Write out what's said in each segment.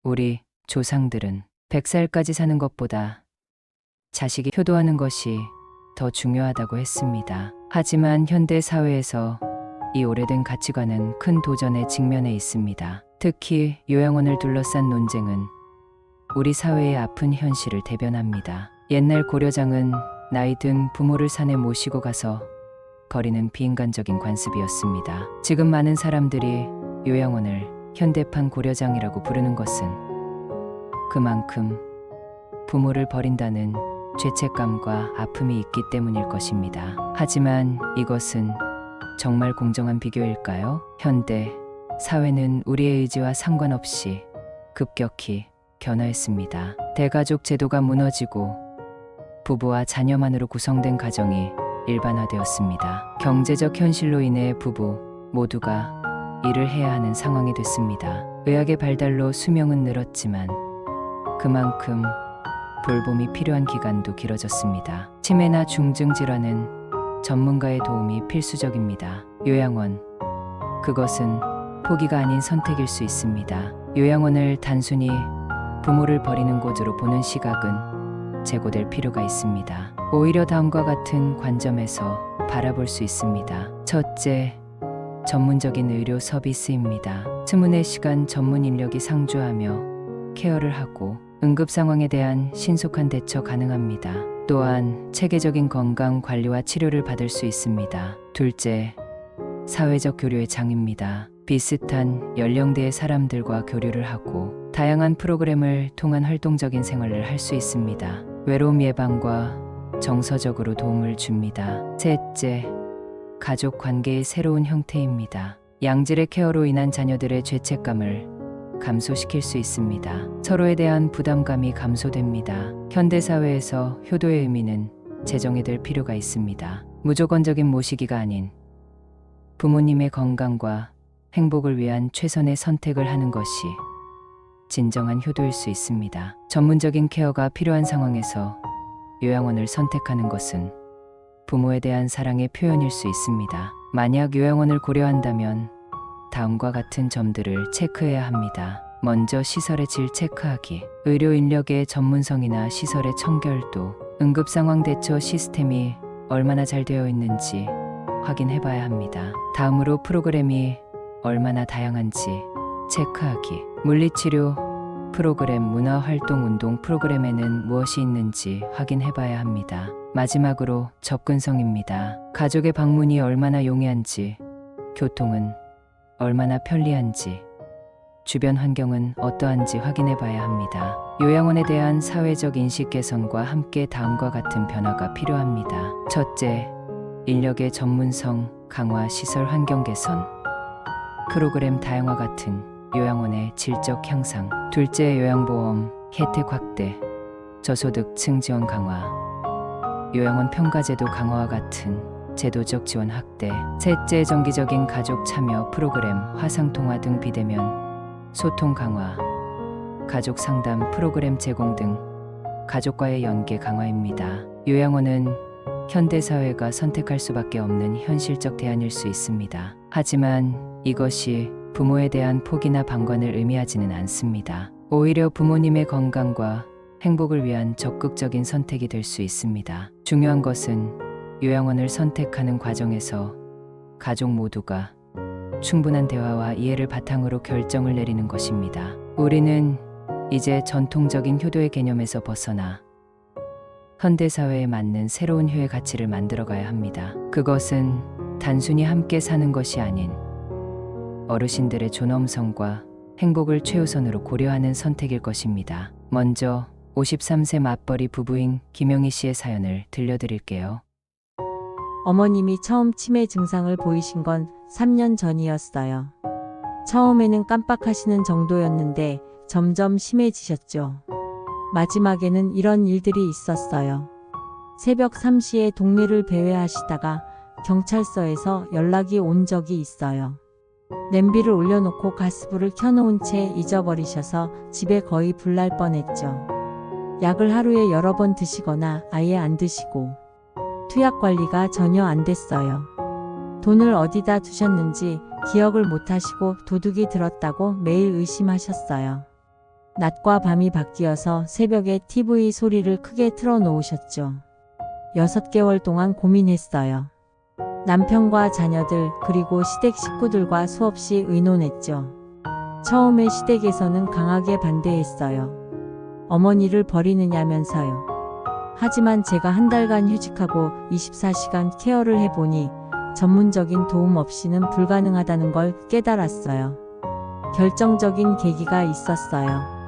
우리 조상들은 100살까지 사는 것보다 자식이 효도하는 것이 더 중요하다고 했습니다. 하지만 현대 사회에서 이 오래된 가치관은 큰 도전에 직면해 있습니다. 특히 요양원을 둘러싼 논쟁은 우리 사회의 아픈 현실을 대변합니다. 옛날 고려장은 나이 든 부모를 산에 모시고 가서 버리는 비인간적인 관습이었습니다. 지금 많은 사람들이 요양원을 현대판 고려장이라고 부르는 것은 그만큼 부모를 버린다는 죄책감과 아픔이 있기 때문일 것입니다. 하지만 이것은 정말 공정한 비교일까요? 현대 사회는 우리의 의지와 상관없이 급격히 변화했습니다. 대가족 제도가 무너지고 부부와 자녀만으로 구성된 가정이 일반화되었습니다. 경제적 현실로 인해 부부 모두가 일을 해야 하는 상황이 됐습니다. 의학의 발달로 수명은 늘었지만 그만큼 돌봄이 필요한 기간도 길어졌습니다. 치매나 중증 질환은 전문가의 도움이 필수적입니다. 요양원, 그것은 포기가 아닌 선택일 수 있습니다. 요양원을 단순히 부모를 버리는 곳으로 보는 시각은 재고될 필요가 있습니다. 오히려 다음과 같은 관점에서 바라볼 수 있습니다. 첫째, 전문적인 의료 서비스입니다. 24시간 전문 인력이 상주하며 케어를 하고 응급 상황에 대한 신속한 대처 가능합니다. 또한 체계적인 건강 관리와 치료를 받을 수 있습니다. 둘째, 사회적 교류의 장입니다. 비슷한 연령대의 사람들과 교류를 하고 다양한 프로그램을 통한 활동적인 생활을 할 수 있습니다. 외로움 예방과 정서적으로 도움을 줍니다. 셋째, 가족 관계의 새로운 형태입니다. 양질의 케어로 인한 자녀들의 죄책감을 감소시킬 수 있습니다. 서로에 대한 부담감이 감소됩니다. 현대사회에서 효도의 의미는 재정이 될 필요가 있습니다. 무조건적인 모시기가 아닌 부모님의 건강과 행복을 위한 최선의 선택을 하는 것이 진정한 효도일 수 있습니다. 전문적인 케어가 필요한 상황에서 요양원을 선택하는 것은 부모에 대한 사랑의 표현일 수 있습니다. 만약 요양원을 고려한다면 다음과 같은 점들을 체크해야 합니다. 먼저 시설의 질 체크하기, 의료 인력의 전문성이나 시설의 청결도, 응급 상황 대처 시스템이 얼마나 잘 되어 있는지 확인해 봐야 합니다. 다음으로 프로그램이 얼마나 다양한지 체크하기, 물리치료 프로그램, 문화활동, 운동 프로그램에는 무엇이 있는지 확인해 봐야 합니다. 마지막으로 접근성입니다. 가족의 방문이 얼마나 용이한지, 교통은 얼마나 편리한지, 주변 환경은 어떠한지 확인해 봐야 합니다. 요양원에 대한 사회적 인식 개선과 함께 다음과 같은 변화가 필요합니다. 첫째, 인력의 전문성 강화, 시설 환경 개선, 프로그램 다양화 같은 요양원의 질적 향상. 둘째, 요양보험 혜택 확대, 저소득층 지원 강화, 요양원 평가제도 강화와 같은 제도적 지원 확대. 셋째, 정기적인 가족 참여 프로그램, 화상통화 등 비대면 소통 강화, 가족 상담 프로그램 제공 등 가족과의 연계 강화입니다. 요양원은 현대사회가 선택할 수밖에 없는 현실적 대안일 수 있습니다. 하지만 이것이 부모에 대한 포기나 방관을 의미하지는 않습니다. 오히려 부모님의 건강과 행복을 위한 적극적인 선택이 될 수 있습니다. 중요한 것은 요양원을 선택하는 과정에서 가족 모두가 충분한 대화와 이해를 바탕으로 결정을 내리는 것입니다. 우리는 이제 전통적인 효도의 개념에서 벗어나 현대사회에 맞는 새로운 효의 가치를 만들어가야 합니다. 그것은 단순히 함께 사는 것이 아닌 어르신들의 존엄성과 행복을 최우선으로 고려하는 선택일 것입니다. 먼저 53세 맞벌이 부부인 김영희 씨의 사연을 들려드릴게요. 어머님이 처음 치매 증상을 보이신 건 3년 전이었어요. 처음에는 깜빡하시는 정도였는데 점점 심해지셨죠. 마지막에는 이런 일들이 있었어요. 새벽 3시에 동네를 배회하시다가 경찰서에서 연락이 온 적이 있어요. 냄비를 올려놓고 가스불을 켜놓은 채 잊어버리셔서 집에 거의 불날 뻔했죠. 약을 하루에 여러 번 드시거나 아예 안 드시고 투약 관리가 전혀 안 됐어요. 돈을 어디다 두셨는지 기억을 못 하시고 도둑이 들었다고 매일 의심하셨어요. 낮과 밤이 바뀌어서 새벽에 TV 소리를 크게 틀어 놓으셨죠. 6개월 동안 고민했어요. 남편과 자녀들 그리고 시댁 식구들과 수없이 의논했죠. 처음에 시댁에서는 강하게 반대했어요. 어머니를 버리느냐면서요. 하지만 제가 한 달간 휴직하고 24시간 케어를 해보니 전문적인 도움 없이는 불가능하다는 걸 깨달았어요. 결정적인 계기가 있었어요.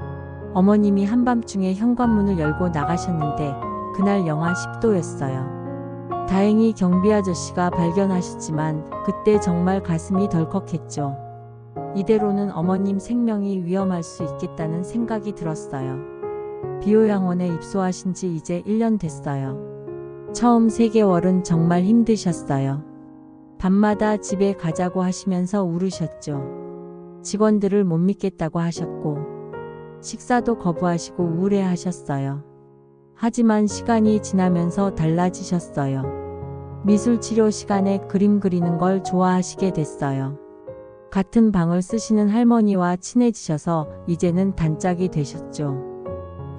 어머님이 한밤중에 현관문을 열고 나가셨는데 그날 영하 10도였어요. 다행히 경비 아저씨가 발견하셨지만 그때 정말 가슴이 덜컥했죠. 이대로는 어머님 생명이 위험할 수 있겠다는 생각이 들었어요. 비요양원에 입소하신 지 이제 1년 됐어요. 처음 3개월은 정말 힘드셨어요. 밤마다 집에 가자고 하시면서 울으셨죠. 직원들을 못 믿겠다고 하셨고 식사도 거부하시고 우울해하셨어요. 하지만 시간이 지나면서 달라지셨어요. 미술치료 시간에 그림 그리는 걸 좋아하시게 됐어요. 같은 방을 쓰시는 할머니와 친해지셔서 이제는 단짝이 되셨죠.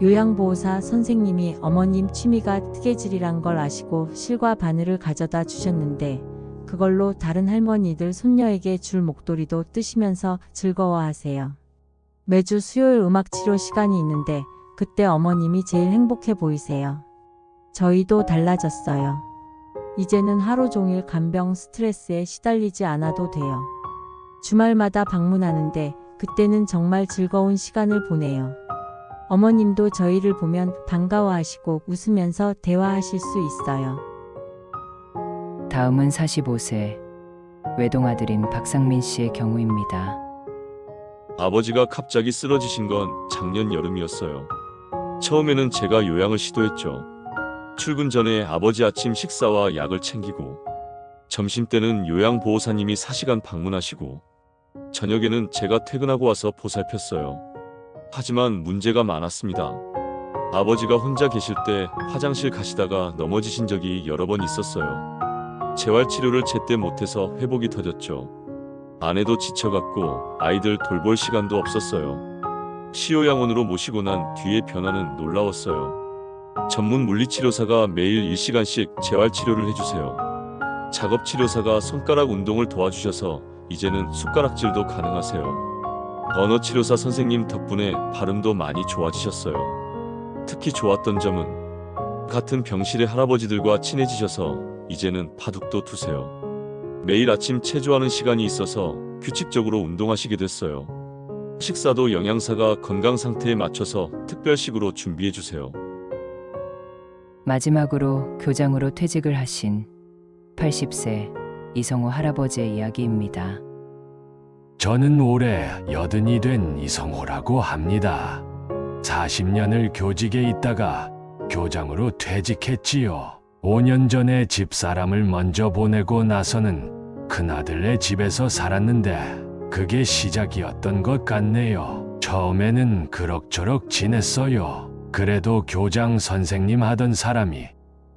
요양보호사 선생님이 어머님 취미가 뜨개질이란 걸 아시고 실과 바늘을 가져다 주셨는데 그걸로 다른 할머니들 손녀에게 줄 목도리도 뜨시면서 즐거워하세요. 매주 수요일 음악치료 시간이 있는데 그때 어머님이 제일 행복해 보이세요. 저희도 달라졌어요. 이제는 하루 종일 간병 스트레스에 시달리지 않아도 돼요. 주말마다 방문하는데 그때는 정말 즐거운 시간을 보내요. 어머님도 저희를 보면 반가워하시고 웃으면서 대화하실 수 있어요. 다음은 45세 외동아들인 박상민 씨의 경우입니다. 아버지가 갑자기 쓰러지신 건 작년 여름이었어요. 처음에는 제가 요양을 시도했죠. 출근 전에 아버지 아침 식사와 약을 챙기고 점심때는 요양보호사님이 4시간 방문하시고 저녁에는 제가 퇴근하고 와서 보살폈어요. 하지만 문제가 많았습니다. 아버지가 혼자 계실 때 화장실 가시다가 넘어지신 적이 여러 번 있었어요. 재활치료를 제때 못해서 회복이 더뎠죠. 아내도 지쳐갔고 아이들 돌볼 시간도 없었어요. 시요양원으로 모시고 난 뒤의 변화는 놀라웠어요. 전문 물리치료사가 매일 1시간씩 재활치료를 해주세요. 작업치료사가 손가락 운동을 도와주셔서 이제는 숟가락질도 가능하세요. 언어치료사 선생님 덕분에 발음도 많이 좋아지셨어요. 특히 좋았던 점은 같은 병실의 할아버지들과 친해지셔서 이제는 바둑도 두세요. 매일 아침 체조하는 시간이 있어서 규칙적으로 운동하시게 됐어요. 식사도 영양사가 건강 상태에 맞춰서 특별식으로 준비해 주세요. 마지막으로 교장으로 퇴직을 하신 80세 이성호 할아버지의 이야기입니다. 저는 올해 80이 된 이성호라고 합니다. 40년을 교직에 있다가 교장으로 퇴직했지요. 5년 전에 집사람을 먼저 보내고 나서는 큰아들네 집에서 살았는데 그게 시작이었던 것 같네요. 처음에는 그럭저럭 지냈어요. 그래도 교장 선생님 하던 사람이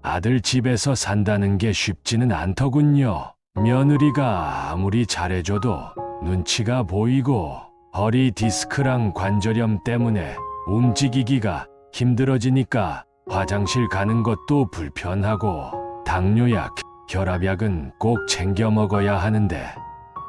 아들 집에서 산다는 게 쉽지는 않더군요. 며느리가 아무리 잘해줘도 눈치가 보이고 허리 디스크랑 관절염 때문에 움직이기가 힘들어지니까 화장실 가는 것도 불편하고 당뇨약, 혈압약은 꼭 챙겨 먹어야 하는데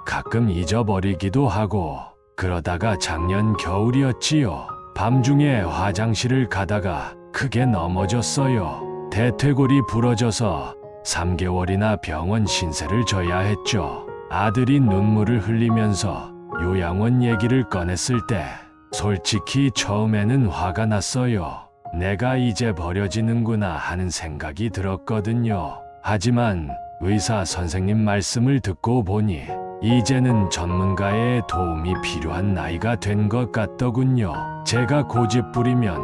가끔 잊어버리기도 하고 그러다가 작년 겨울이었지요. 밤중에 화장실을 가다가 크게 넘어졌어요. 대퇴골이 부러져서 3개월이나 병원 신세를 져야 했죠. 아들이 눈물을 흘리면서 요양원 얘기를 꺼냈을 때 솔직히 처음에는 화가 났어요. 내가 이제 버려지는구나 하는 생각이 들었거든요. 하지만 의사 선생님 말씀을 듣고 보니 이제는 전문가의 도움이 필요한 나이가 된 것 같더군요. 제가 고집 부리면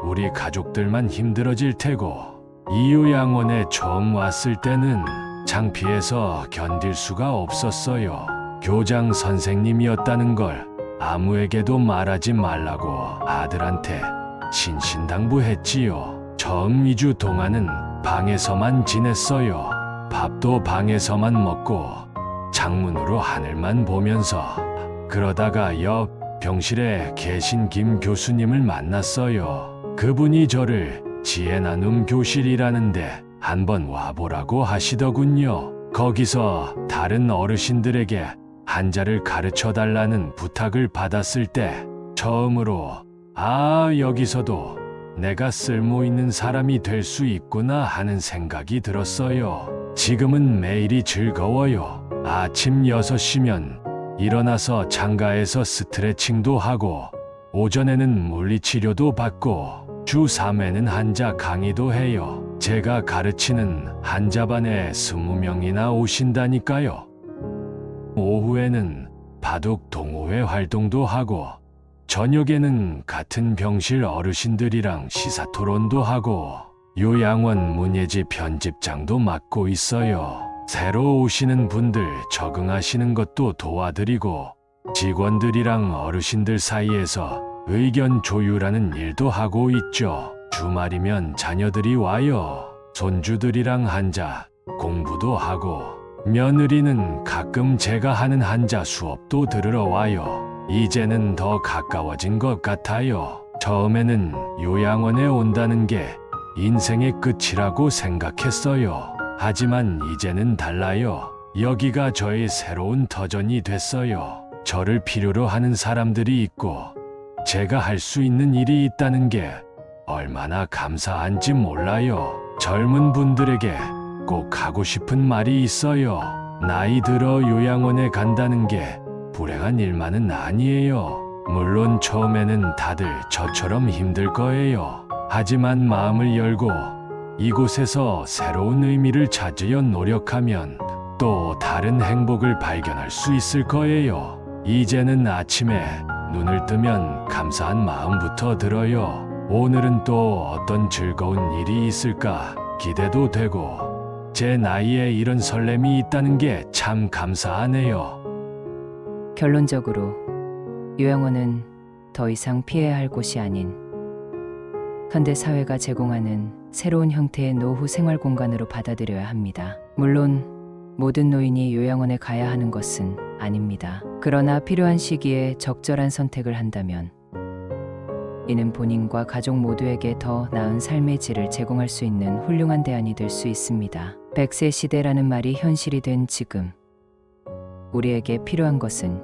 우리 가족들만 힘들어질 테고 이 요양원에 처음 왔을 때는 창피해서 견딜 수가 없었어요. 교장 선생님이었다는 걸 아무에게도 말하지 말라고 아들한테 신신당부했지요. 처음 2주 동안은 방에서만 지냈어요. 밥도 방에서만 먹고 창문으로 하늘만 보면서. 그러다가 옆 병실에 계신 김 교수님을 만났어요. 그분이 저를 지혜 나눔 교실이라는데 한번 와보라고 하시더군요. 거기서 다른 어르신들에게 한자를 가르쳐 달라는 부탁을 받았을 때 처음으로 여기서도 내가 쓸모 있는 사람이 될 수 있구나 하는 생각이 들었어요. 지금은 매일이 즐거워요. 아침 6시면 일어나서 창가에서 스트레칭도 하고 오전에는 물리치료도 받고 주 3회는 한자 강의도 해요. 제가 가르치는 한자반에 20명이나 오신다니까요. 오후에는 바둑 동호회 활동도 하고 저녁에는 같은 병실 어르신들이랑 시사토론도 하고 요양원 문예지 편집장도 맡고 있어요. 새로 오시는 분들 적응하시는 것도 도와드리고 직원들이랑 어르신들 사이에서 의견 조율하는 일도 하고 있죠. 주말이면 자녀들이 와요. 손주들이랑 한자 공부도 하고 며느리는 가끔 제가 하는 한자 수업도 들으러 와요. 이제는 더 가까워진 것 같아요. 처음에는 요양원에 온다는 게 인생의 끝이라고 생각했어요. 하지만 이제는 달라요. 여기가 저의 새로운 터전이 됐어요. 저를 필요로 하는 사람들이 있고 제가 할 수 있는 일이 있다는 게 얼마나 감사한지 몰라요. 젊은 분들에게 꼭 하고 싶은 말이 있어요. 나이 들어 요양원에 간다는 게 불행한 일만은 아니에요. 물론 처음에는 다들 저처럼 힘들 거예요. 하지만 마음을 열고 이곳에서 새로운 의미를 찾으려 노력하면 또 다른 행복을 발견할 수 있을 거예요. 이제는 아침에 눈을 뜨면 감사한 마음부터 들어요. 오늘은 또 어떤 즐거운 일이 있을까 기대도 되고 제 나이에 이런 설렘이 있다는 게 참 감사하네요. 결론적으로 요양원은 더 이상 피해야 할 곳이 아닌 현대 사회가 제공하는 새로운 형태의 노후 생활 공간으로 받아들여야 합니다. 물론 모든 노인이 요양원에 가야 하는 것은 아닙니다. 그러나 필요한 시기에 적절한 선택을 한다면 이는 본인과 가족 모두에게 더 나은 삶의 질을 제공할 수 있는 훌륭한 대안이 될 수 있습니다. 100세 시대라는 말이 현실이 된 지금 우리에게 필요한 것은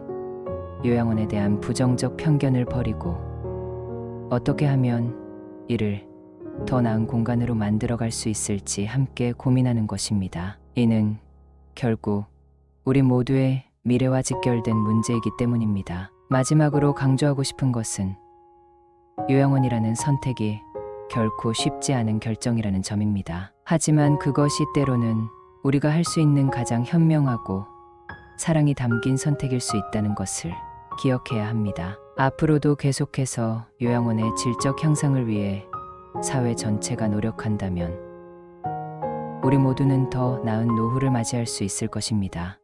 요양원에 대한 부정적 편견을 버리고 어떻게 하면 이를 더 나은 공간으로 만들어갈 수 있을지 함께 고민하는 것입니다. 이는 결국 우리 모두의 미래와 직결된 문제이기 때문입니다. 마지막으로 강조하고 싶은 것은 요양원이라는 선택이 결코 쉽지 않은 결정이라는 점입니다. 하지만 그것이 때로는 우리가 할 수 있는 가장 현명하고 사랑이 담긴 선택일 수 있다는 것을 기억해야 합니다. 앞으로도 계속해서 요양원의 질적 향상을 위해 사회 전체가 노력한다면 우리 모두는 더 나은 노후를 맞이할 수 있을 것입니다.